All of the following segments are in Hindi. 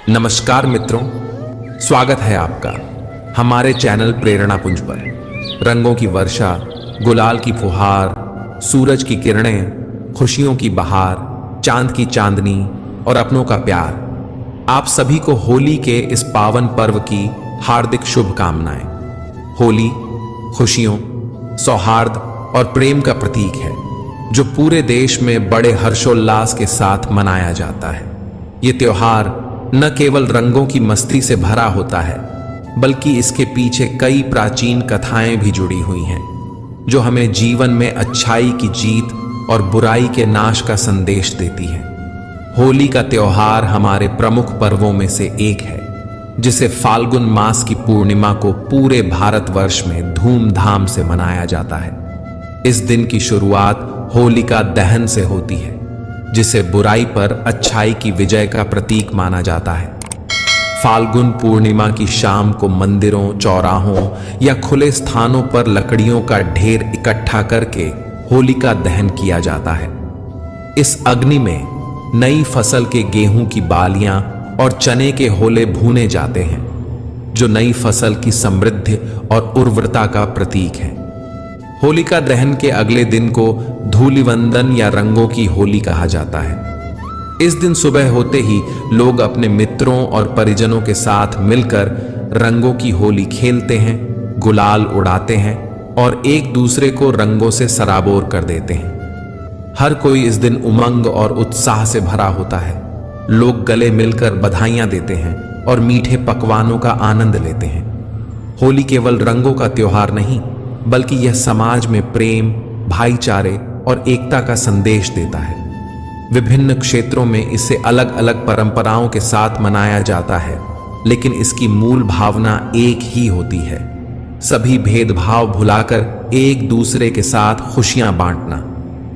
नमस्कार मित्रों, स्वागत है आपका हमारे चैनल प्रेरणा पुंज पर। रंगों की वर्षा, गुलाल की फुहार, सूरज की किरणें, खुशियों की बहार, चांद की चांदनी और अपनों का प्यार। आप सभी को होली के इस पावन पर्व की हार्दिक शुभकामनाएं। होली खुशियों, सौहार्द और प्रेम का प्रतीक है जो पूरे देश में बड़े हर्षोल्लास के साथ मनाया जाता है। ये त्योहार न केवल रंगों की मस्ती से भरा होता है, बल्कि इसके पीछे कई प्राचीन कथाएं भी जुड़ी हुई हैं जो हमें जीवन में अच्छाई की जीत और बुराई के नाश का संदेश देती हैं। होली का त्योहार हमारे प्रमुख पर्वों में से एक है जिसे फाल्गुन मास की पूर्णिमा को पूरे भारतवर्ष में धूमधाम से मनाया जाता है। इस दिन की शुरुआत होलिका दहन से होती है, जिसे बुराई पर अच्छाई की विजय का प्रतीक माना जाता है। फाल्गुन पूर्णिमा की शाम को मंदिरों, चौराहों या खुले स्थानों पर लकड़ियों का ढेर इकट्ठा करके होलिका दहन किया जाता है। इस अग्नि में नई फसल के गेहूं की बालियां और चने के होले भूने जाते हैं, जो नई फसल की समृद्धि और उर्वरता का प्रतीक है। होलिका दहन के अगले दिन को धूलिवंदन या रंगों की होली कहा जाता है। इस दिन सुबह होते ही लोग अपने मित्रों और परिजनों के साथ मिलकर रंगों की होली खेलते हैं, गुलाल उड़ाते हैं और एक दूसरे को रंगों से सराबोर कर देते हैं। हर कोई इस दिन उमंग और उत्साह से भरा होता है। लोग गले मिलकर बधाइयां देते हैं और मीठे पकवानों का आनंद लेते हैं। होली केवल रंगों का त्योहार नहीं, बल्कि यह समाज में प्रेम, भाईचारे और एकता का संदेश देता है। विभिन्न क्षेत्रों में इसे अलग अलग परंपराओं के साथ मनाया जाता है, लेकिन इसकी मूल भावना एक ही होती है: सभी भेदभाव भुलाकर एक दूसरे के साथ खुशियां बांटना।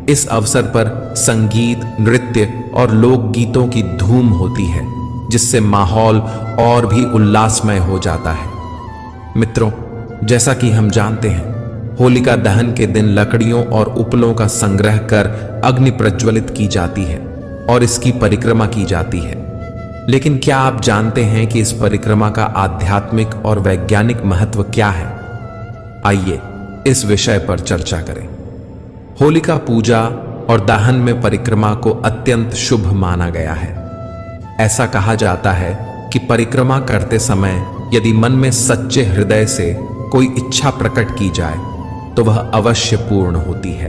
इस अवसर पर संगीत, नृत्य और लोकगीतों की धूम होती है, जिससे माहौल और भी उल्लासमय हो जाता है। मित्रों, जैसा कि हम जानते हैं, होलिका दहन के दिन लकड़ियों और उपलों का संग्रह कर अग्नि प्रज्वलित की जाती है और इसकी परिक्रमा की जाती है। लेकिन क्या आप जानते हैं कि इस परिक्रमा का आध्यात्मिक और वैज्ञानिक महत्व क्या है? आइए इस विषय पर चर्चा करें। होलिका पूजा और दहन में परिक्रमा को अत्यंत शुभ माना गया है। ऐसा कहा जाता है कि परिक्रमा करते समय यदि मन में सच्चे हृदय से कोई इच्छा प्रकट की जाए तो वह अवश्य पूर्ण होती है।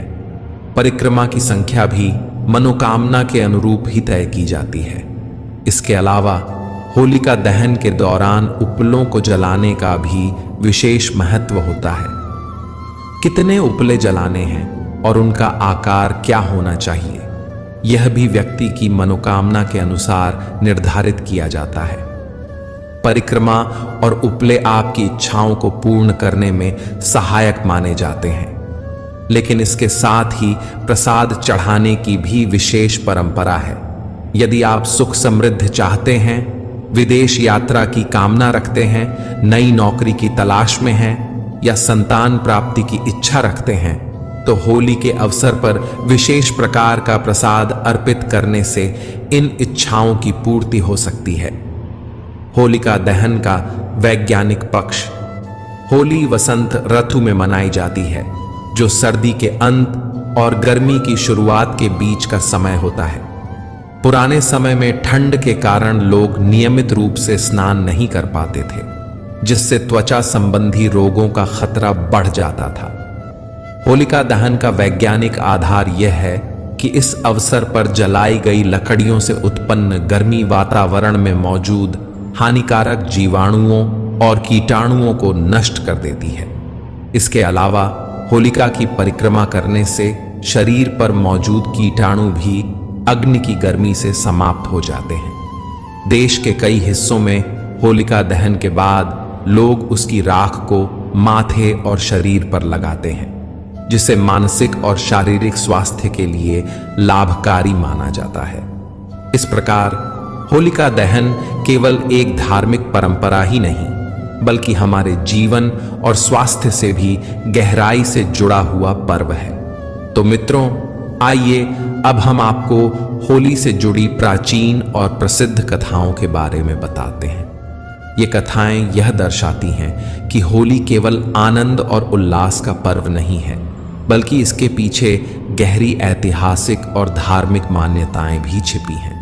परिक्रमा की संख्या भी मनोकामना के अनुरूप ही तय की जाती है। इसके अलावा होलिका दहन के दौरान उपलों को जलाने का भी विशेष महत्व होता है। कितने उपले जलाने हैं और उनका आकार क्या होना चाहिए, यह भी व्यक्ति की मनोकामना के अनुसार निर्धारित किया जाता है। परिक्रमा और उपले आपकी इच्छाओं को पूर्ण करने में सहायक माने जाते हैं, लेकिन इसके साथ ही प्रसाद चढ़ाने की भी विशेष परंपरा है। यदि आप सुख समृद्धि चाहते हैं, विदेश यात्रा की कामना रखते हैं, नई नौकरी की तलाश में हैं या संतान प्राप्ति की इच्छा रखते हैं, तो होली के अवसर पर विशेष प्रकार का प्रसाद अर्पित करने से इन इच्छाओं की पूर्ति हो सकती है। होलिका दहन का वैज्ञानिक पक्ष। होली वसंत ऋतु में मनाई जाती है, जो सर्दी के अंत और गर्मी की शुरुआत के बीच का समय होता है। पुराने समय में ठंड के कारण लोग नियमित रूप से स्नान नहीं कर पाते थे, जिससे त्वचा संबंधी रोगों का खतरा बढ़ जाता था। होलिका दहन का वैज्ञानिक आधार यह है कि इस अवसर पर जलाई गई लकड़ियों से उत्पन्न गर्मी वातावरण में मौजूद हानिकारक जीवाणुओं और कीटाणुओं को नष्ट कर देती है। इसके अलावा होलिका की परिक्रमा करने से शरीर पर मौजूद कीटाणु भी अग्नि की गर्मी से समाप्त हो जाते हैं। देश के कई हिस्सों में होलिका दहन के बाद लोग उसकी राख को माथे और शरीर पर लगाते हैं, जिसे मानसिक और शारीरिक स्वास्थ्य के लिए लाभकारी माना जाता है। इस प्रकार होलिका दहन केवल एक धार्मिक परंपरा ही नहीं, बल्कि हमारे जीवन और स्वास्थ्य से भी गहराई से जुड़ा हुआ पर्व है। तो मित्रों, आइए अब हम आपको होली से जुड़ी प्राचीन और प्रसिद्ध कथाओं के बारे में बताते हैं। ये कथाएं यह दर्शाती हैं कि होली केवल आनंद और उल्लास का पर्व नहीं है, बल्कि इसके पीछे गहरी ऐतिहासिक और धार्मिक मान्यताएं भी छिपी हैं।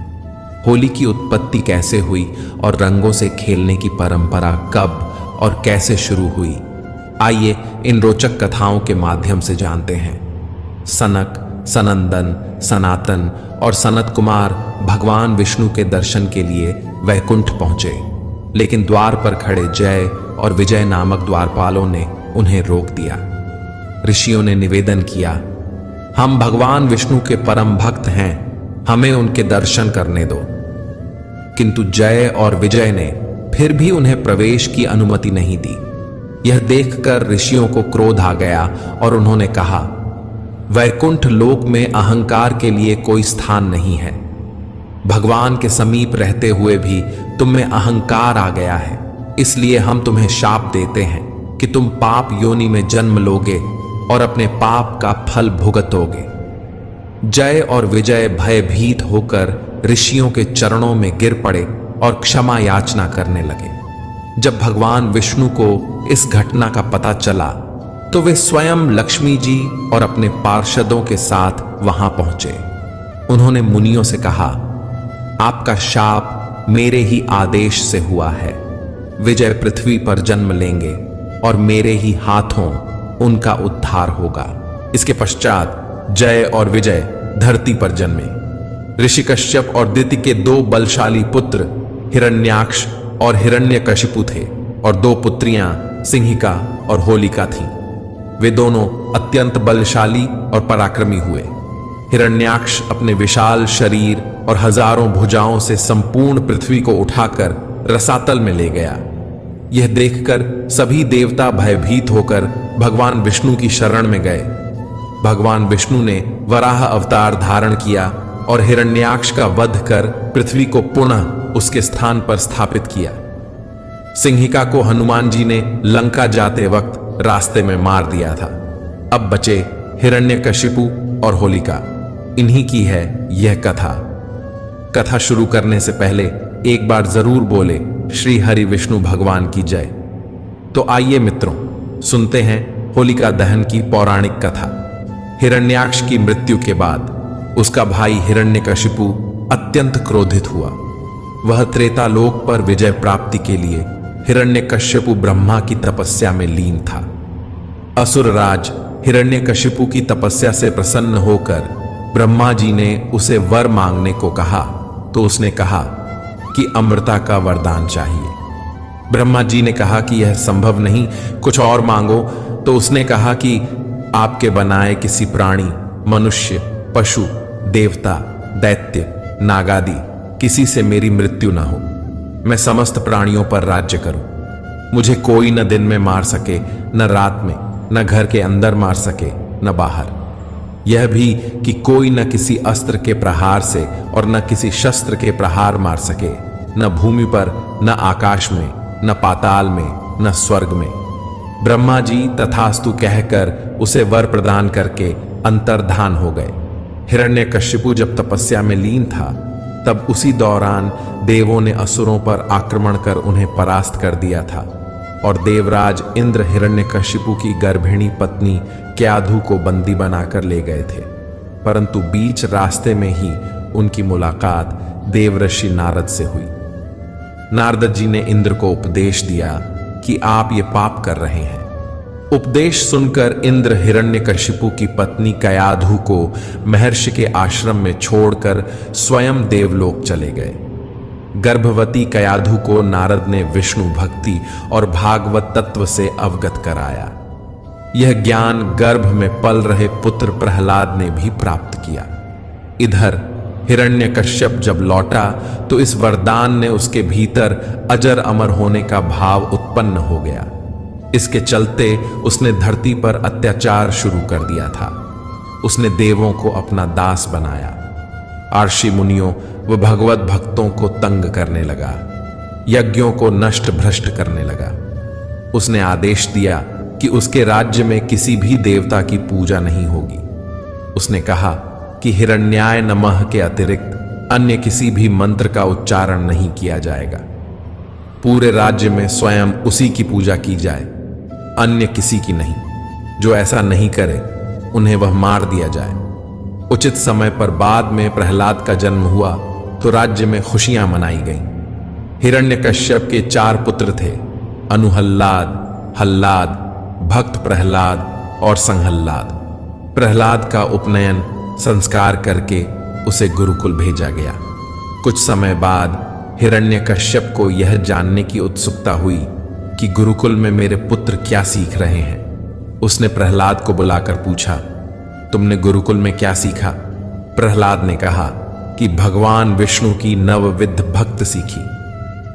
होली की उत्पत्ति कैसे हुई और रंगों से खेलने की परंपरा कब और कैसे शुरू हुई, आइए इन रोचक कथाओं के माध्यम से जानते हैं। सनक, सनंदन, सनातन और सनत कुमार भगवान विष्णु के दर्शन के लिए वैकुंठ पहुंचे, लेकिन द्वार पर खड़े जय और विजय नामक द्वारपालों ने उन्हें रोक दिया। ऋषियों ने निवेदन किया, हम भगवान विष्णु के परम भक्त हैं, हमें उनके दर्शन करने दो। किंतु जय और विजय ने फिर भी उन्हें प्रवेश की अनुमति नहीं दी। यह देखकर ऋषियों को क्रोध आ गया और उन्होंने कहा, वैकुंठ लोक में अहंकार के लिए कोई स्थान नहीं है। भगवान के समीप रहते हुए भी तुम में अहंकार आ गया है, इसलिए हम तुम्हें शाप देते हैं कि तुम पाप योनि में जन्म लोगे और अपने पाप का फल भुगतोगे। जय और विजय भयभीत होकर ऋषियों के चरणों में गिर पड़े और क्षमा याचना करने लगे। जब भगवान विष्णु को इस घटना का पता चला तो वे स्वयं लक्ष्मी जी और अपने पार्षदों के साथ वहां पहुंचे। उन्होंने मुनियों से कहा, आपका शाप मेरे ही आदेश से हुआ है। विजय पृथ्वी पर जन्म लेंगे और मेरे ही हाथों उनका उद्धार होगा। इसके पश्चात जय और विजय धरती पर जन्मे। ऋषि कश्यप और दिति के दो बलशाली पुत्र हिरण्याक्ष और हिरण्यकशिपु थे और दो पुत्रियां सिंहिका और होलिका थीं। वे दोनों अत्यंत बलशाली और पराक्रमी हुए। हिरण्याक्ष अपने विशाल शरीर और हजारों भुजाओं से संपूर्ण पृथ्वी को उठाकर रसातल में ले गया। यह देखकर सभी देवता भयभीत होकर भगवान विष्णु की शरण में गए। भगवान विष्णु ने वराह अवतार धारण किया और हिरण्याक्ष का वध कर पृथ्वी को पुनः उसके स्थान पर स्थापित किया। सिंहिका को हनुमान जी ने लंका जाते वक्त रास्ते में मार दिया था। अब बचे हिरण्यकशिपु और होलिका। इन्हीं की है यह कथा। कथा शुरू करने से पहले एक बार जरूर बोले श्री हरि विष्णु भगवान की जय। तो आइए मित्रों, सुनते हैं होलिका दहन की पौराणिक कथा। हिरण्याक्ष की मृत्यु के बाद उसका भाई हिरण्यकशिपु अत्यंत क्रोधित हुआ। वह त्रेता लोक पर विजय प्राप्ति के लिए हिरण्यकश्यपु ब्रह्मा की तपस्या में लीन था। असुर राज हिरण्यकशिपु की तपस्या से प्रसन्न होकर ब्रह्मा जी ने उसे वर मांगने को कहा तो उसने कहा कि अमृता का वरदान चाहिए। ब्रह्मा जी ने कहा कि यह संभव नहीं, कुछ और मांगो। तो उसने कहा कि आपके बनाए किसी प्राणी, मनुष्य, पशु, देवता, दैत्य, नागादि किसी से मेरी मृत्यु ना हो। मैं समस्त प्राणियों पर राज्य करूं। मुझे कोई न दिन में मार सके, न रात में, न घर के अंदर मार सके, न बाहर। यह भी कि कोई न किसी अस्त्र के प्रहार से और न किसी शस्त्र के प्रहार मार सके, न भूमि पर, न आकाश में, न पाताल में, न स्वर्ग में। ब्रह्मा जी तथास्तु कहकर उसे वर प्रदान करके अंतर्धान हो गए। हिरण्यकशिपु जब तपस्या में लीन था तब उसी दौरान देवों ने असुरों पर आक्रमण कर उन्हें परास्त कर दिया था और देवराज इंद्र हिरण्यकशिपु की गर्भिणी पत्नी क्याधु को बंदी बनाकर ले गए थे। परंतु बीच रास्ते में ही उनकी मुलाकात देवऋषि नारद से हुई। नारद जी ने इंद्र को उपदेश दिया कि आप ये पाप कर रहे हैं। उपदेश सुनकर इंद्र हिरण्यकशिपु की पत्नी कयाधु को महर्षि के आश्रम में छोड़कर स्वयं देवलोक चले गए। गर्भवती कयाधु को नारद ने विष्णु भक्ति और भागवत तत्व से अवगत कराया। यह ज्ञान गर्भ में पल रहे पुत्र प्रहलाद ने भी प्राप्त किया। इधर हिरण्यकश्यप जब लौटा तो इस वरदान ने उसके भीतर अजर अमर होने का भाव उत्पन्न हो गया। इसके चलते उसने धरती पर अत्याचार शुरू कर दिया था। उसने देवों को अपना दास बनाया, आर्षि मुनियों व भगवत भक्तों को तंग करने लगा, यज्ञों को नष्ट भ्रष्ट करने लगा। उसने आदेश दिया कि उसके राज्य में किसी भी देवता की पूजा नहीं होगी। उसने कहा कि हिरण्याय नमः के अतिरिक्त अन्य किसी भी मंत्र का उच्चारण नहीं किया जाएगा। पूरे राज्य में स्वयं उसी की पूजा की जाए, अन्य किसी की नहीं। जो ऐसा नहीं करे उन्हें वह मार दिया जाए। उचित समय पर बाद में प्रहलाद का जन्म हुआ तो राज्य में खुशियां मनाई गईं। हिरण्यकश्यप के 4 पुत्र थे, अनुहल्लाद, हल्लाद, भक्त प्रहलाद और संहल्लाद। प्रहलाद का उपनयन संस्कार करके उसे गुरुकुल भेजा गया। कुछ समय बाद हिरण्यकश्यप को यह जानने की उत्सुकता हुई कि गुरुकुल में मेरे पुत्र क्या सीख रहे हैं। उसने प्रहलाद को बुलाकर पूछा, तुमने गुरुकुल में क्या सीखा? प्रहलाद ने कहा कि भगवान विष्णु की नवविध भक्ति सीखी।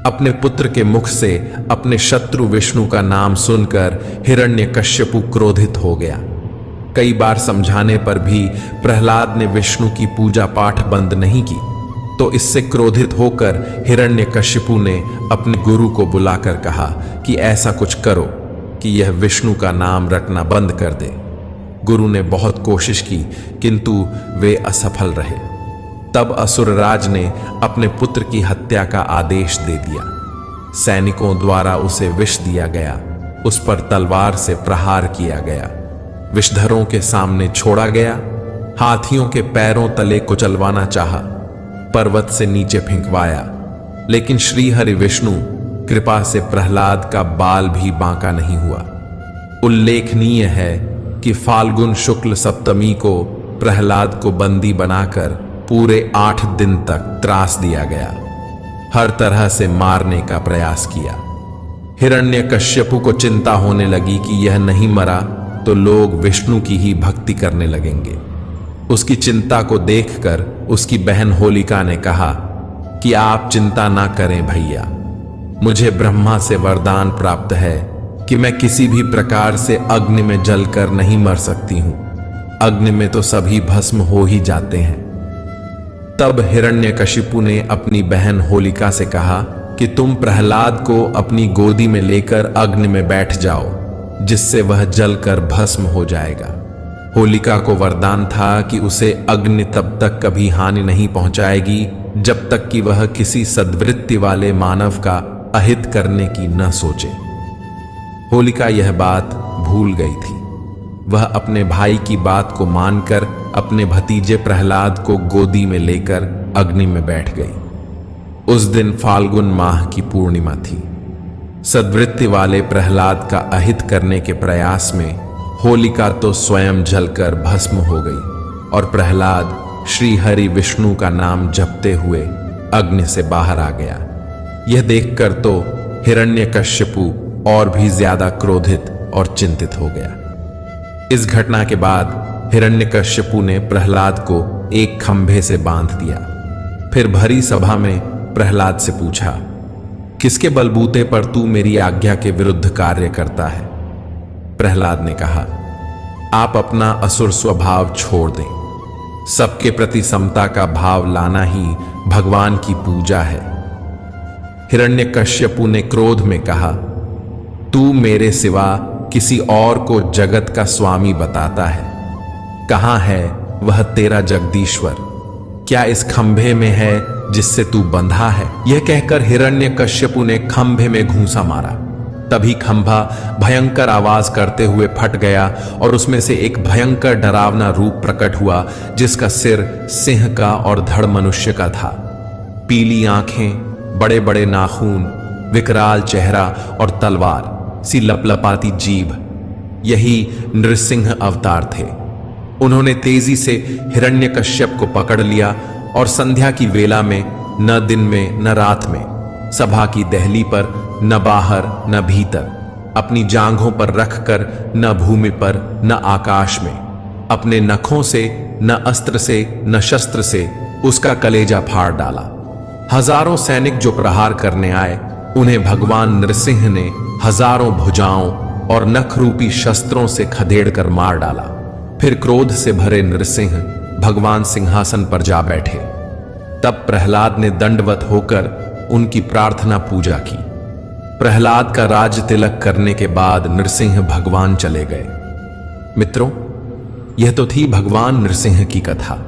अपने पुत्र के मुख से अपने शत्रु विष्णु का नाम सुनकर हिरण्यकश्यपु क्रोधित हो गया। कई बार समझाने पर भी प्रहलाद ने विष्णु की पूजा पाठ बंद नहीं की, तो इससे क्रोधित होकर हिरण्यकश्यपु ने अपने गुरु को बुलाकर कहा कि ऐसा कुछ करो कि यह विष्णु का नाम रटना बंद कर दे। गुरु ने बहुत कोशिश की किंतु वे असफल रहे। तब असुरराज ने अपने पुत्र की हत्या का आदेश दे दिया। सैनिकों द्वारा उसे विष दिया गया, उस पर तलवार से प्रहार किया गया, विषधरों के सामने छोड़ा गया, हाथियों के पैरों तले कुचलवाना चाहा, पर्वत से नीचे फेंकवाया, लेकिन श्री हरि विष्णु कृपा से प्रहलाद का बाल भी बांका नहीं हुआ। उल्लेखनीय है कि फाल्गुन शुक्ल सप्तमी को प्रहलाद को बंदी बनाकर पूरे 8 दिन तक त्रास दिया गया। हर तरह से मारने का प्रयास किया। हिरण्यकश्यपु को चिंता होने लगी कि यह नहीं मरा तो लोग विष्णु की ही भक्ति करने लगेंगे। उसकी चिंता को देखकर उसकी बहन होलिका ने कहा कि आप चिंता ना करें भैया, मुझे ब्रह्मा से वरदान प्राप्त है कि मैं किसी भी प्रकार से अग्नि में जलकर नहीं मर सकती हूं। अग्नि में तो सभी भस्म हो ही जाते हैं। तब हिरण्यकशिपु ने अपनी बहन होलिका से कहा कि तुम प्रहलाद को अपनी गोदी में लेकर अग्नि में बैठ जाओ, जिससे वह जलकर भस्म हो जाएगा। होलिका को वरदान था कि उसे अग्नि तब तक कभी हानि नहीं पहुंचाएगी जब तक कि वह किसी सद्वृत्ति वाले मानव का अहित करने की न सोचे। होलिका यह बात भूल गई थी। वह अपने भाई की बात को मानकर अपने भतीजे प्रहलाद को गोदी में लेकर अग्नि में बैठ गई। उस दिन फाल्गुन माह की पूर्णिमा थी। सद्वृत्ति वाले प्रहलाद का अहित करने के प्रयास में होलिका तो स्वयं जलकर भस्म हो गई और प्रहलाद श्री हरि विष्णु का नाम जपते हुए अग्नि से बाहर आ गया। यह देखकर तो हिरण्यकश्यपु और भी ज्यादा क्रोधित और चिंतित हो गया। इस घटना के बाद हिरण्यकश्यपु ने प्रहलाद को एक खंभे से बांध दिया। फिर भरी सभा में प्रहलाद से पूछा, किसके बलबूते पर तू मेरी आज्ञा के विरुद्ध कार्य करता है? प्रहलाद ने कहा, आप अपना असुर स्वभाव छोड़ दें। सबके प्रति समता का भाव लाना ही भगवान की पूजा है। हिरण्यकश्यपु ने क्रोध में कहा, तू मेरे सिवा किसी और को जगत का स्वामी बताता है। कहां है वह तेरा जगदीश्वर? क्या इस खंभे में है जिससे तू बंधा है? यह कहकर हिरण्यकश्यपु ने खंभे में घूंसा मारा। तभी खंभा भयंकर आवाज करते हुए फट गया और उसमें से एक भयंकर डरावना रूप प्रकट हुआ, जिसका सिर सिंह का और धड़ मनुष्य का था। पीली आंखें, बड़े बड़े नाखून, विकराल चेहरा और तलवार सी लपलपाती जीभ, यही नृसिंह अवतार थे। उन्होंने तेजी से हिरण्यकश्यप को पकड़ लिया और संध्या की वेला में, न दिन में न रात में, सभा की दहली पर, न बाहर न भीतर, अपनी जांघों पर रखकर न भूमि पर न आकाश में, अपने नखों से न अस्त्र से न शस्त्र से उसका कलेजा फाड़ डाला। हजारों सैनिक जो प्रहार करने आए, उन्हें भगवान नृसिंह ने हजारों भुजाओं और नखरूपी शस्त्रों से खदेड़कर मार डाला। फिर क्रोध से भरे नृसिंह भगवान सिंहासन पर जा बैठे। तब प्रहलाद ने दंडवत होकर उनकी प्रार्थना पूजा की। प्रहलाद का राज तिलक करने के बाद नृसिंह भगवान चले गए। मित्रों, यह तो थी भगवान नृसिंह की कथा।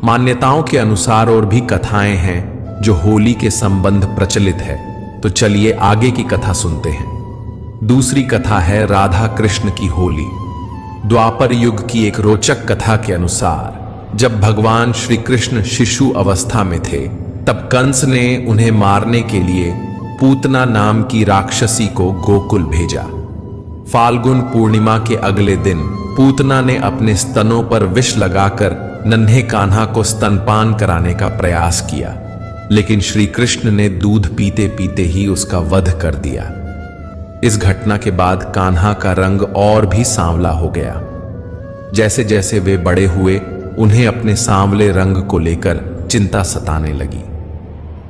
मान्यताओं के अनुसार और भी कथाएं हैं जो होली के संबंध प्रचलित है, तो चलिए आगे की कथा सुनते हैं। दूसरी कथा है राधा कृष्ण की होली। द्वापर युग की एक रोचक कथा के अनुसार जब भगवान श्री कृष्ण शिशु अवस्था में थे, तब कंस ने उन्हें मारने के लिए पूतना नाम की राक्षसी को गोकुल भेजा। फाल्गुन पूर्णिमा के अगले दिन पूतना ने अपने स्तनों पर विष लगाकर नन्हे कान्हा को स्तनपान कराने का प्रयास किया, लेकिन श्री कृष्ण ने दूध पीते पीते ही उसका वध कर दिया। इस घटना के बाद कान्हा का रंग और भी सांवला हो गया। जैसे जैसे वे बड़े हुए, उन्हें अपने सांवले रंग को लेकर चिंता सताने लगी।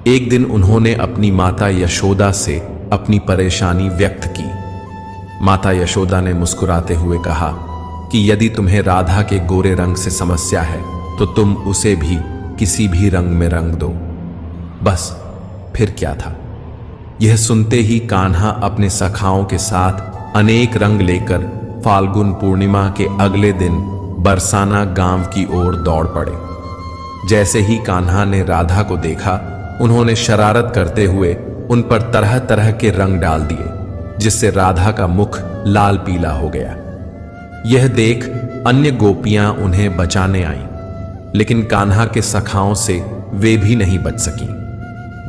एक दिन उन्होंने अपनी माता यशोदा से अपनी परेशानी व्यक्त की। माता यशोदा ने मुस्कुराते हुए कहा कि यदि तुम्हें राधा के गोरे रंग से समस्या है तो तुम उसे भी किसी भी रंग में रंग दो। बस फिर क्या था। यह सुनते ही कान्हा अपने सखाओं के साथ अनेक रंग लेकर फाल्गुन पूर्णिमा के अगले दिन बरसाना गांव की ओर दौड़ पड़े। जैसे ही कान्हा ने राधा को देखा, उन्होंने शरारत करते हुए उन पर तरह तरह के रंग डाल दिए, जिससे राधा का मुख लाल पीला हो गया। यह देख अन्य गोपियां उन्हें बचाने आईं, लेकिन कान्हा के सखाओं से वे भी नहीं बच सकी।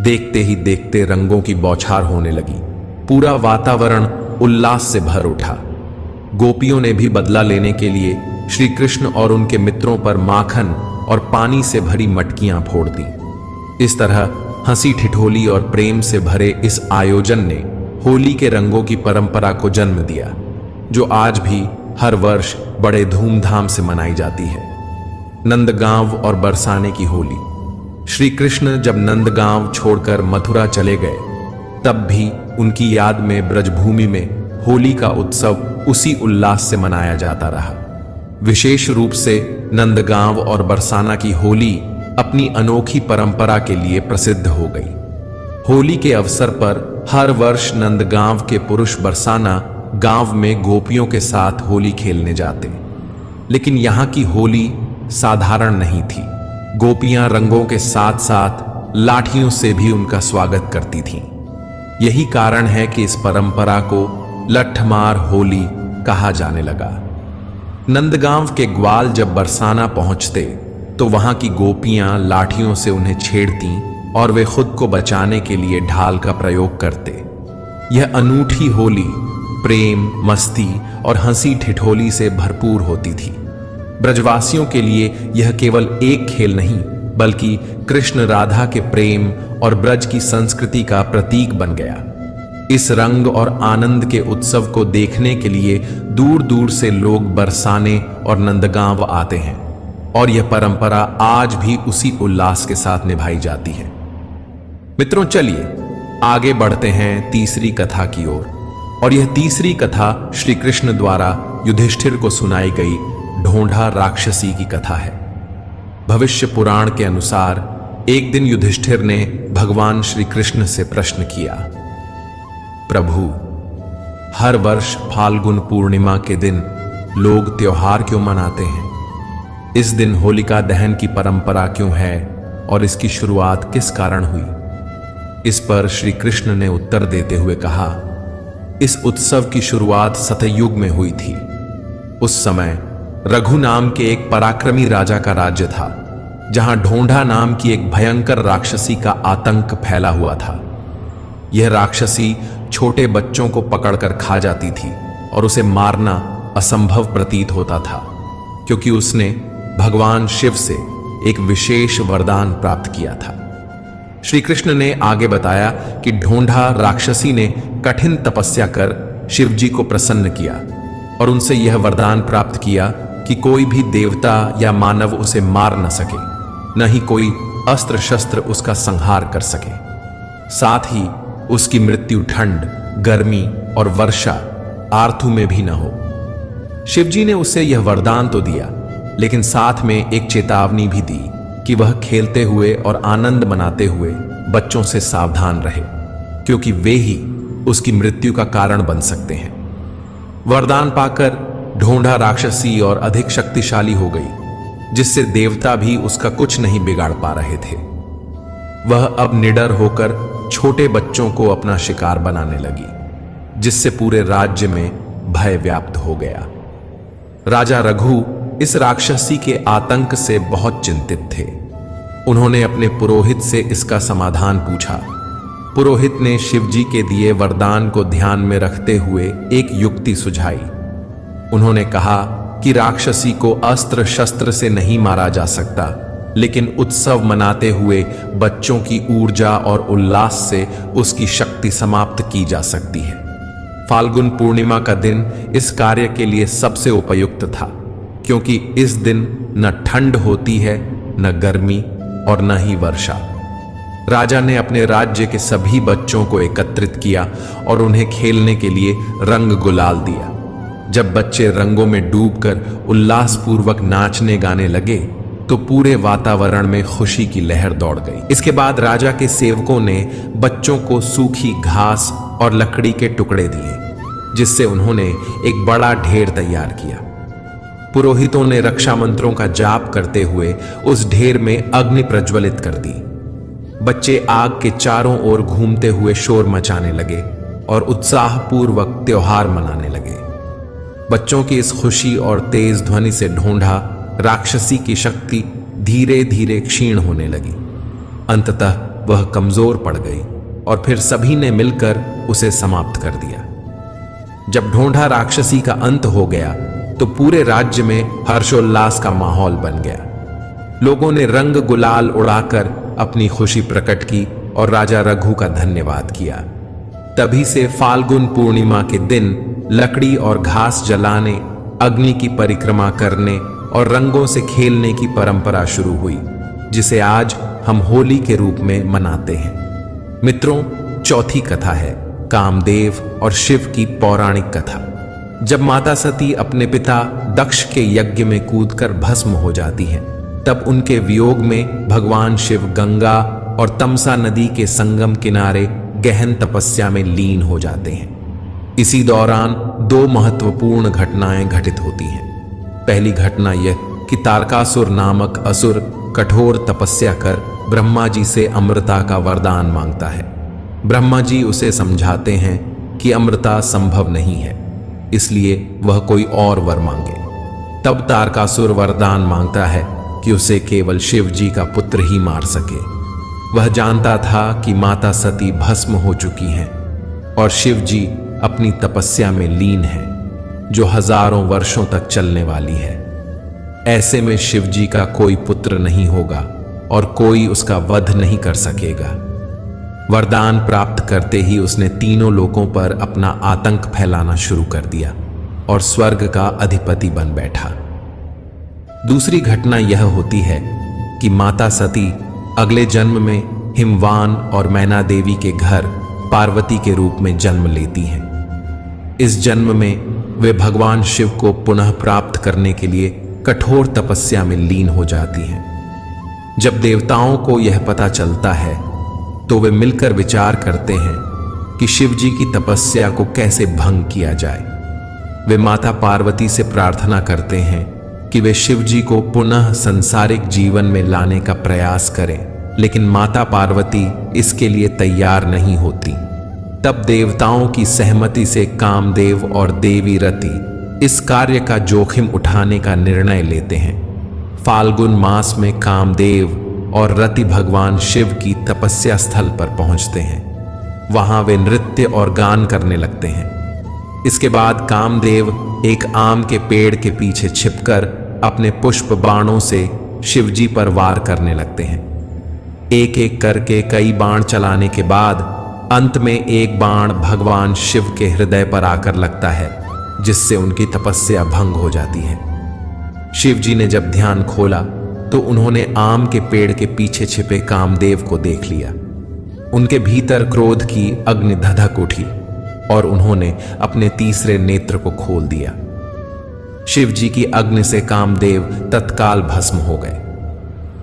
देखते ही देखते रंगों की बौछार होने लगी। पूरा वातावरण उल्लास से भर उठा। गोपियों ने भी बदला लेने के लिए श्री कृष्ण और उनके मित्रों पर माखन और पानी से भरी मटकियां फोड़ दी। इस तरह हंसी ठिठोली और प्रेम से भरे इस आयोजन ने होली के रंगों की परंपरा को जन्म दिया, जो आज भी हर वर्ष बड़े धूमधाम से मनाई जाती है। नंदगांव और बरसाने की होली। श्री कृष्ण जब नंदगांव छोड़कर मथुरा चले गए, तब भी उनकी याद में ब्रजभूमि में होली का उत्सव उसी उल्लास से मनाया जाता रहा। विशेष रूप से नंदगांव और बरसाना की होली अपनी अनोखी परंपरा के लिए प्रसिद्ध हो गई। होली के अवसर पर हर वर्ष नंदगांव के पुरुष बरसाना गांव में गोपियों के साथ होली खेलने जाते, लेकिन यहाँ की होली साधारण नहीं थी। गोपियां रंगों के साथ साथ लाठियों से भी उनका स्वागत करती थीं। यही कारण है कि इस परंपरा को लठमार होली कहा जाने लगा। नंदगांव के ग्वाल जब बरसाना पहुंचते तो वहां की गोपियां लाठियों से उन्हें छेड़ती और वे खुद को बचाने के लिए ढाल का प्रयोग करते। यह अनूठी होली प्रेम, मस्ती और हंसी ठिठोली से भरपूर होती थी। ब्रजवासियों के लिए यह केवल एक खेल नहीं, बल्कि कृष्ण राधा के प्रेम और ब्रज की संस्कृति का प्रतीक बन गया। इस रंग और आनंद के उत्सव को देखने के लिए दूर दूर से लोग बरसाने और नंदगांव आते हैं, और यह परंपरा आज भी उसी उल्लास के साथ निभाई जाती है। मित्रों, चलिए आगे बढ़ते हैं तीसरी कथा की ओर। और यह तीसरी कथा श्री कृष्ण द्वारा युधिष्ठिर को सुनाई गई ढोंढा राक्षसी की कथा है। भविष्य पुराण के अनुसार एक दिन युधिष्ठिर ने भगवान श्री कृष्ण से प्रश्न किया, प्रभु, हर वर्ष फाल्गुन पूर्णिमा के दिन लोग त्योहार क्यों मनाते हैं? इस दिन होलिका दहन की परंपरा क्यों है और इसकी शुरुआत किस कारण हुई? इस पर श्री कृष्ण ने उत्तर देते हुए कहा, इस उत्सव की शुरुआत सतयुग में हुई थी। उस समय रघु नाम के एक पराक्रमी राजा का राज्य था, जहां ढोंढा नाम की एक भयंकर राक्षसी का आतंक फैला हुआ था। यह राक्षसी छोटे बच्चों को पकड़कर खा जाती थी और उसे मारना असंभव प्रतीत होता था, क्योंकि उसने भगवान शिव से एक विशेष वरदान प्राप्त किया था। श्री कृष्ण ने आगे बताया कि ढोंढा राक्षसी ने कठिन तपस्या कर शिवजी को प्रसन्न किया और उनसे यह वरदान प्राप्त किया कि कोई भी देवता या मानव उसे मार न सके, न ही कोई अस्त्र शस्त्र उसका संहार कर सके। साथ ही उसकी मृत्यु ठंड, गर्मी और वर्षा आर्थू में भी न हो। शिवजी ने उसे यह वरदान तो दिया, लेकिन साथ में एक चेतावनी भी दी कि वह खेलते हुए और आनंद मनाते हुए बच्चों से सावधान रहे, क्योंकि वे ही उसकी मृत्यु का कारण बन सकते हैं। वरदान पाकर ढोंढा राक्षसी और अधिक शक्तिशाली हो गई। जिससे देवता भी उसका कुछ नहीं बिगाड़ पा रहे थे। वह अब निडर होकर छोटे बच्चों को अपना शिकार बनाने लगी, जिससे पूरे राज्य में भय व्याप्त हो गया। राजा रघु इस राक्षसी के आतंक से बहुत चिंतित थे। उन्होंने अपने पुरोहित से इसका समाधान पूछा। पुरोहित ने शिवजी के दिए वरदान को ध्यान में रखते हुए एक युक्ति सुझाई। उन्होंने कहा कि राक्षसी को अस्त्र शस्त्र से नहीं मारा जा सकता, लेकिन उत्सव मनाते हुए बच्चों की ऊर्जा और उल्लास से उसकी शक्ति समाप्त की जा सकती है। फाल्गुन पूर्णिमा का दिन इस कार्य के लिए सबसे उपयुक्त था, क्योंकि इस दिन न ठंड होती है, न गर्मी और न ही वर्षा। राजा ने अपने राज्य के सभी बच्चों को एकत्रित किया और उन्हें खेलने के लिए रंग गुलाल दिया। जब बच्चे रंगों में डूबकर उल्लासपूर्वक नाचने गाने लगे तो पूरे वातावरण में खुशी की लहर दौड़ गई। इसके बाद राजा के सेवकों ने बच्चों को सूखी घास और लकड़ी के टुकड़े दिए, जिससे उन्होंने एक बड़ा ढेर तैयार किया। पुरोहितों ने रक्षा मंत्रों का जाप करते हुए उस ढेर में अग्नि प्रज्वलित कर दी। बच्चे आग के चारों ओर घूमते हुए शोर मचाने लगे और उत्साहपूर्वक त्योहार मनाने लगे। बच्चों की इस खुशी और तेज ध्वनि से ढूंढा राक्षसी की शक्ति धीरे धीरे क्षीण होने लगी। अंततः वह कमजोर पड़ गई और फिर सभी ने मिलकर उसे समाप्त कर दिया। जब ढूंढा राक्षसी का अंत हो गया तो पूरे राज्य में हर्षोल्लास का माहौल बन गया। लोगों ने रंग गुलाल उड़ाकर अपनी खुशी प्रकट की और राजा रघु का धन्यवाद किया। तभी से फाल्गुन पूर्णिमा के दिन लकड़ी और घास जलाने, अग्नि की परिक्रमा करने और रंगों से खेलने की परंपरा शुरू हुई, जिसे आज हम होली के रूप में मनाते हैं। मित्रों, चौथी कथा है कामदेव और शिव की पौराणिक कथा। जब माता सती अपने पिता दक्ष के यज्ञ में कूदकर भस्म हो जाती हैं, तब उनके वियोग में भगवान शिव गंगा और तमसा नदी के संगम किनारे गहन तपस्या में लीन हो जाते हैं। इसी दौरान दो महत्वपूर्ण घटनाएं घटित होती हैं। पहली घटना यह कि तारकासुर नामक असुर कठोर तपस्या कर ब्रह्मा जी से अमृता का वरदान मांगता है। ब्रह्मा जी उसे समझाते हैं कि अमृता संभव नहीं है, इसलिए वह कोई और वर मांगे। तब तारकासुर वरदान मांगता है कि उसे केवल शिव जी का पुत्र ही मार सके। वह जानता था कि माता सती भस्म हो चुकी हैं और शिव जी अपनी तपस्या में लीन है, जो हजारों वर्षों तक चलने वाली है। ऐसे में शिव जी का कोई पुत्र नहीं होगा और कोई उसका वध नहीं कर सकेगा। वरदान प्राप्त करते ही उसने तीनों लोकों पर अपना आतंक फैलाना शुरू कर दिया और स्वर्ग का अधिपति बन बैठा। दूसरी घटना यह होती है कि माता सती अगले जन्म में हिमवान और मैना देवी के घर पार्वती के रूप में जन्म लेती हैं। इस जन्म में वे भगवान शिव को पुनः प्राप्त करने के लिए कठोर तपस्या में लीन हो जाती हैं। जब देवताओं को यह पता चलता है तो वे मिलकर विचार करते हैं कि शिव जी की तपस्या को कैसे भंग किया जाए। वे माता पार्वती से प्रार्थना करते हैं कि वे शिव जी को पुनः संसारिक जीवन में लाने का प्रयास करें, लेकिन माता पार्वती इसके लिए तैयार नहीं होती। तब देवताओं की सहमति से कामदेव और देवी रति इस कार्य का जोखिम उठाने का निर्णय लेते हैं। फाल्गुन मास में कामदेव और रति भगवान शिव की तपस्या स्थल पर पहुंचते हैं। वहां वे नृत्य और गान करने लगते हैं। इसके बाद कामदेव एक आम के पेड़ के पीछे छिपकर अपने पुष्प बाणों से शिवजी पर वार करने लगते हैं। एक एक करके कई बाण चलाने के बाद अंत में एक बाण भगवान शिव के हृदय पर आकर लगता है, जिससे उनकी तपस्या भंग हो जाती है। शिव जी ने जब ध्यान खोला तो उन्होंने आम के पेड़ के पीछे छिपे कामदेव को देख लिया। उनके भीतर क्रोध की अग्नि धधक उठी और उन्होंने अपने तीसरे नेत्र को खोल दिया। शिव जी की अग्नि से कामदेव तत्काल भस्म हो गए।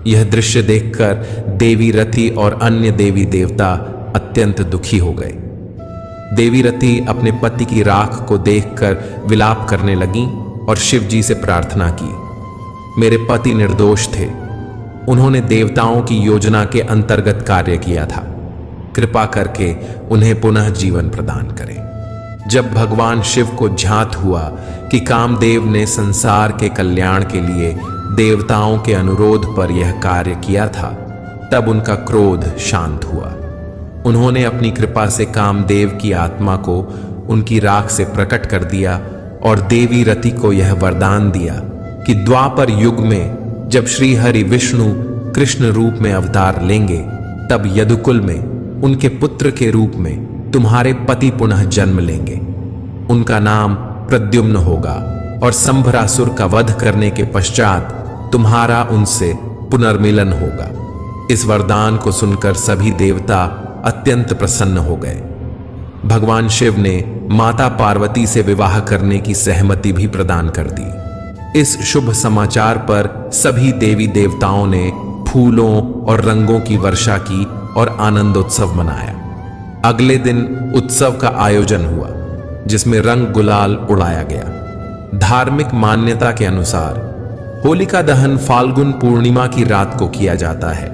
यह दृश्य देखकर देवी रति और अन्य देवी देवता अत्यंत दुखी हो गए। देवी रति अपने पति की राख को देखकर विलाप करने लगीं और शिव जी से प्रार्थना की मेरे पति निर्दोष थे। उन्होंने देवताओं की योजना के अंतर्गत कार्य किया था। कृपा करके उन्हें पुनः जीवन प्रदान करें। जब भगवान शिव को ज्ञात हुआ कि कामदेव ने संसार के कल्याण के लिए देवताओं के अनुरोध पर यह कार्य किया था, तब उनका क्रोध शांत हुआ। उन्होंने अपनी कृपा से कामदेव की आत्मा को उनकी राख से प्रकट कर दिया और देवी रति को यह वरदान दिया कि द्वापर युग में जब श्री हरि विष्णु कृष्ण रूप में अवतार लेंगे, तब यदुकुल में उनके पुत्र के रूप में तुम्हारे पति पुनः जन्म लेंगे। उनका नाम प्रद्युम्न होगा और संभरासुर का वध करने के पश्चात तुम्हारा उनसे पुनर्मिलन होगा। इस वरदान को सुनकर सभी देवता अत्यंत प्रसन्न हो गए। भगवान शिव ने माता पार्वती से विवाह करने की सहमति भी प्रदान कर दी। इस शुभ समाचार पर सभी देवी देवताओं ने फूलों और रंगों की वर्षा की और आनंदोत्सव मनाया। अगले दिन उत्सव का आयोजन हुआ जिसमें रंग गुलाल उड़ाया गया। धार्मिक मान्यता के अनुसार होलिका दहन फाल्गुन पूर्णिमा की रात को किया जाता है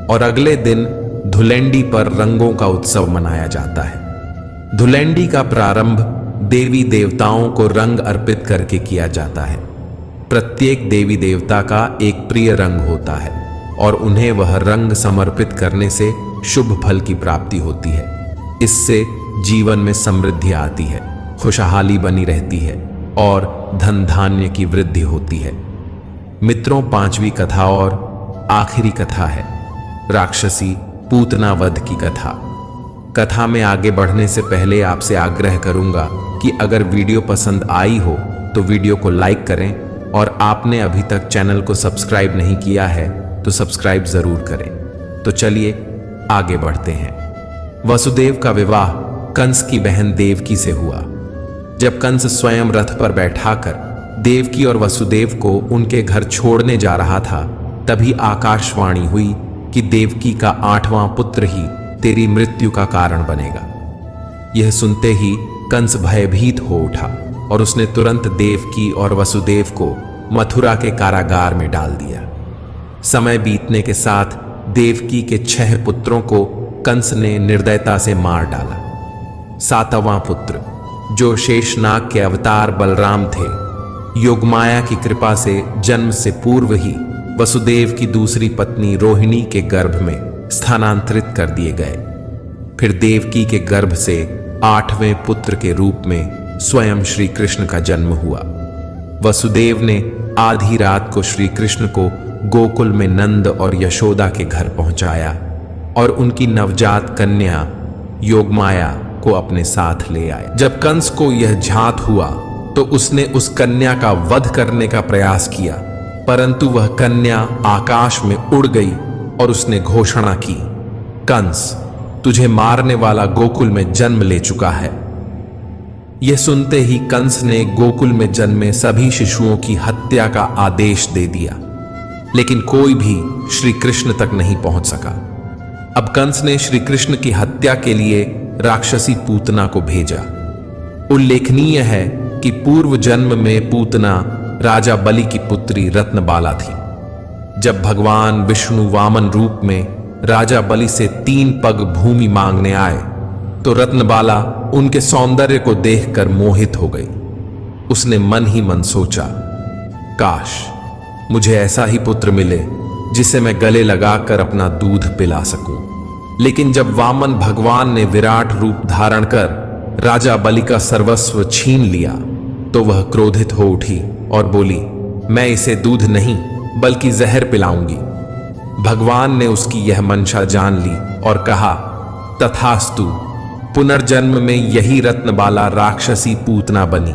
और अगले दिन धुलेंडी पर रंगों का उत्सव मनाया जाता है। धुलेंडी का प्रारंभ देवी देवताओं को रंग अर्पित करके किया जाता है। प्रत्येक देवी देवता का एक प्रिय रंग होता है और उन्हें वह रंग समर्पित करने से शुभ फल की प्राप्ति होती है। इससे जीवन में समृद्धि आती है, खुशहाली बनी रहती है और धन धान्य की वृद्धि होती है। मित्रों, पांचवी कथा और आखिरी कथा है राक्षसी पूतना वध की कथा। कथा में आगे बढ़ने से पहले आपसे आग्रह करूंगा कि अगर वीडियो पसंद आई हो तो वीडियो को लाइक करें और आपने अभी तक चैनल को सब्सक्राइब नहीं किया है तो सब्सक्राइब जरूर करें। तो चलिए आगे बढ़ते हैं। वसुदेव का विवाह कंस की बहन देवकी से हुआ। जब कंस स्वयं रथ पर बैठाकर देवकी और वसुदेव को उनके घर छोड़ने जा रहा था, तभी आकाशवाणी हुई कि देवकी का 8वां पुत्र ही तेरी मृत्यु का कारण बनेगा। यह सुनते ही कंस भयभीत हो उठा और उसने तुरंत देवकी और वसुदेव को मथुरा के कारागार में डाल दिया। समय बीतने के साथ देवकी के 6 पुत्रों को कंस ने निर्दयता से मार डाला। 7वां पुत्र, जो शेषनाग के अवतार बलराम थे, योगमाया की कृपा से जन्म से पूर्व ही वसुदेव की दूसरी पत्नी रोहिणी के गर्भ में स्थानांतरित कर दिए गए। फिर देवकी के गर्भ से 8वें पुत्र के रूप में स्वयं श्री कृष्ण का जन्म हुआ। वसुदेव ने आधी रात को श्री कृष्ण को गोकुल में नंद और यशोदा के घर पहुंचाया और उनकी नवजात कन्या योगमाया को अपने साथ ले आए। जब कंस को यह ज्ञात हुआ तो उसने उस कन्या का वध करने का प्रयास किया, परंतु वह कन्या आकाश में उड़ गई और उसने घोषणा की, कंस, तुझे मारने वाला गोकुल में जन्म ले चुका है। यह सुनते ही कंस ने गोकुल में जन्मे सभी शिशुओं की हत्या का आदेश दे दिया, लेकिन कोई भी श्री कृष्ण तक नहीं पहुंच सका। अब कंस ने श्री कृष्ण की हत्या के लिए राक्षसी पूतना को भेजा। उल्लेखनीय है कि पूर्व जन्म में पूतना राजा बलि की पुत्री रत्नबाला थी। जब भगवान विष्णु वामन रूप में राजा बलि से 3 पग भूमि मांगने आए तो रत्नबाला उनके सौंदर्य को देखकर मोहित हो गई। उसने मन ही मन सोचा, काश मुझे ऐसा ही पुत्र मिले जिसे मैं गले लगाकर अपना दूध पिला सकूं। लेकिन जब वामन भगवान ने विराट रूप धारण कर राजा बलि का सर्वस्व छीन लिया तो वह क्रोधित हो उठी और बोली, मैं इसे दूध नहीं बल्कि जहर पिलाऊंगी। भगवान ने उसकी यह मंशा जान ली और कहा, तथास्तु। पुनर्जन्म में यही रत्नबाला राक्षसी पूतना बनी।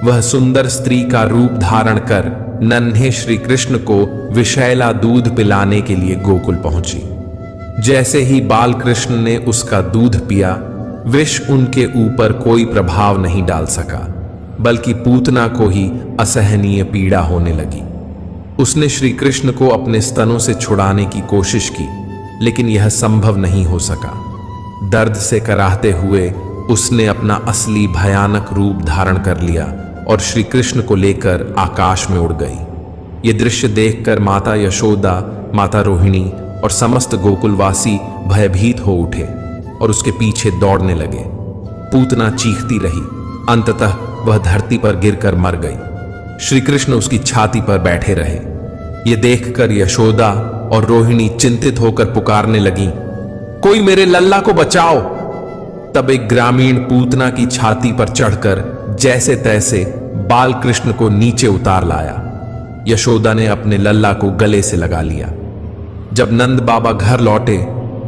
वह सुंदर स्त्री का रूप धारण कर नन्हे श्री कृष्ण को विषैला दूध पिलाने के लिए गोकुल पहुंची। जैसे ही बाल कृष्ण ने उसका दूध पिया, विष उनके ऊपर कोई प्रभाव नहीं डाल सका, बल्कि पूतना को ही असहनीय पीड़ा होने लगी। उसने श्री कृष्ण को अपने स्तनों से छुड़ाने की कोशिश की, लेकिन यह संभव नहीं हो सका। दर्द से कराहते हुए उसने अपना असली भयानक रूप धारण कर लिया और श्री कृष्ण को लेकर आकाश में उड़ गई। ये दृश्य देखकर माता यशोदा, माता रोहिणी और समस्त गोकुलवासी भयभीत हो उठे और उसके पीछे दौड़ने लगे। पूतना चीखती रही, अंततः वह धरती पर गिरकर मर गई। श्री कृष्ण उसकी छाती पर बैठे रहे। ये देखकर यशोदा और रोहिणी चिंतित होकर पुकारने लगी, कोई मेरे लल्ला को बचाओ। तब एक ग्रामीण पूतना की छाती पर चढ़कर जैसे तैसे बाल कृष्ण को नीचे उतार लाया। यशोदा ने अपने लल्ला को गले से लगा लिया। जब नंद बाबा घर लौटे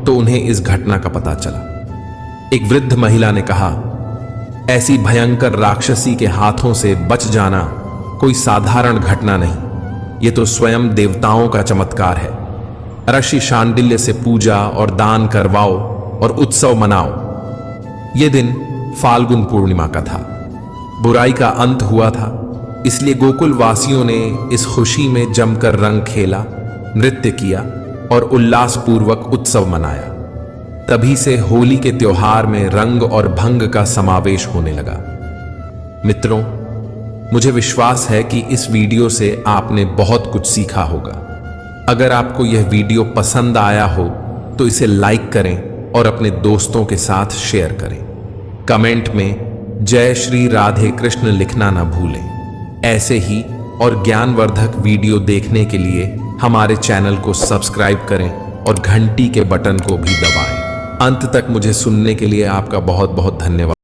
तो उन्हें इस घटना का पता चला। एक वृद्ध महिला ने कहा, ऐसी भयंकर राक्षसी के हाथों से बच जाना कोई साधारण घटना नहीं, ये तो स्वयं देवताओं का चमत्कार है। ऋषि शांडिल्य से पूजा और दान करवाओ और उत्सव मनाओ। यह दिन फाल्गुन पूर्णिमा का था। बुराई का अंत हुआ था, इसलिए गोकुल वासियों ने इस खुशी में जमकर रंग खेला, नृत्य किया और उल्लासपूर्वक उत्सव मनाया। तभी से होली के त्योहार में रंग और भंग का समावेश होने लगा। मित्रों, मुझे विश्वास है कि इस वीडियो से आपने बहुत कुछ सीखा होगा। अगर आपको यह वीडियो पसंद आया हो तो इसे लाइक करें और अपने दोस्तों के साथ शेयर करें। कमेंट में जय श्री राधे कृष्ण लिखना ना भूलें। ऐसे ही और ज्ञानवर्धक वीडियो देखने के लिए हमारे चैनल को सब्सक्राइब करें और घंटी के बटन को भी दबाएं। अंत तक मुझे सुनने के लिए आपका बहुत बहुत धन्यवाद।